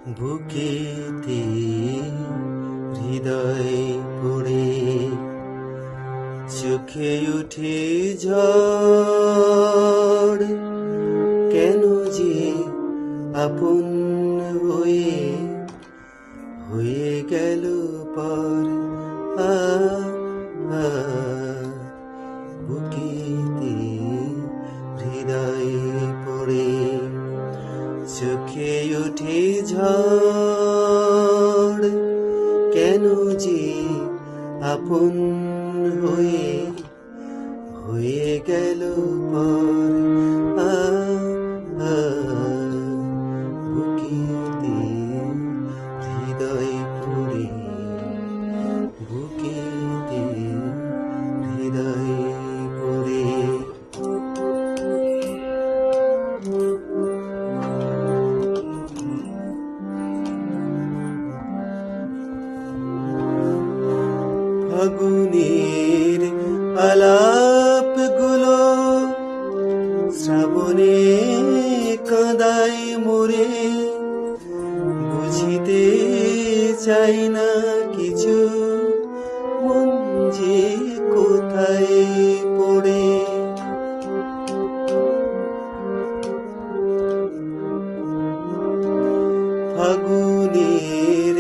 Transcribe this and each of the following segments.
বুকেতে হৃদয় পড়ে চোখে উঠে ঝড়, কেন যে আপন হয়ে হয়ে গেল পর। বুকেতে হৃদয় পড়ে চোখে উঠে ঝড়, কেন যে আপন হয়ে হয়ে গেল পর। বুকেতে হৃদয় পড়ে, বুকেতে হৃদয় পড়ে। ফাগুনের আলাপগুলো শ্রাবণে কাঁদায় মোরে, বুঝিতে চাই না কিছু, মন যে কোথায় পড়ে। ফাগুনের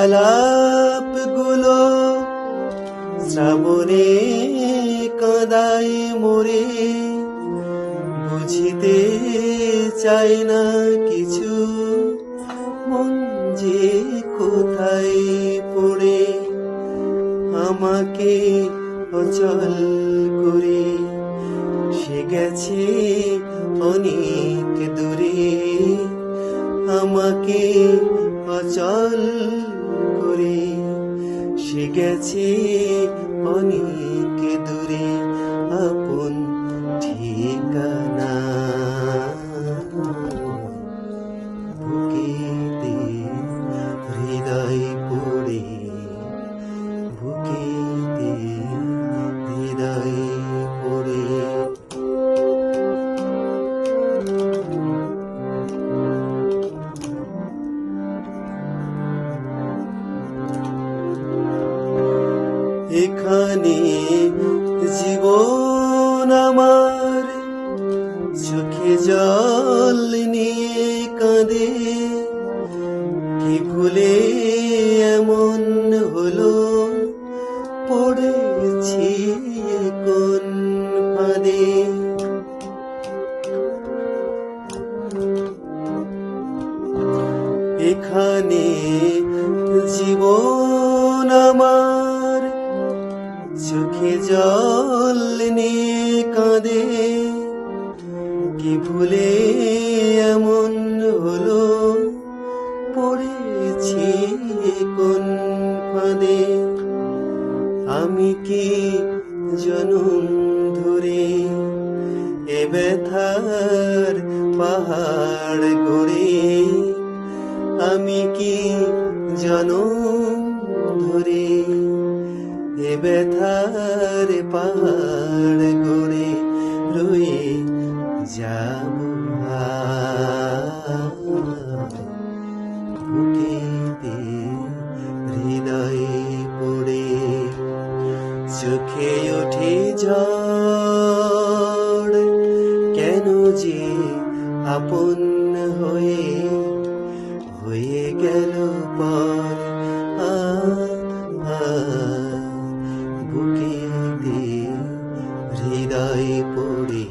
আলাপগুলো শ্রাবণে কাঁদায় মোরে, বুঝিতে চাই না কিছু, মন যে কোথায় পড়ে। আমাকে অচল করে সে গেছে অনেক দূরে, আমাকে অচল করে সে গেছে অনেক দূরে, আপন ঠিকানা। বুকেতে হৃদয় পড়ে, বুকেতে হৃদয় পড়ে। এখানে জীবন আমার চোখে জল নিয়ে কাঁদে, কি ভুলে এমন হলো, পড়েছি কোন ফাঁদে। এখানে জীবন আমার চোখে জল নিয়ে কাঁদে, কি ভুলে এমন হলো, পড়েছি কোন ফাঁদে। আমি কি জনম ধরে এ ব্যথার পাহাড় গড়ে, আমি কি জনম ধরে এ ব্যথার পাহাড় গড়ে রয়ে যাব। বুকেতে হৃদয় পড়ে চোখে ওঠে ঝড়, কেন যে আপন হয়ে হয়ে গেল পর। বুকেতে হৃদয় পড়ে।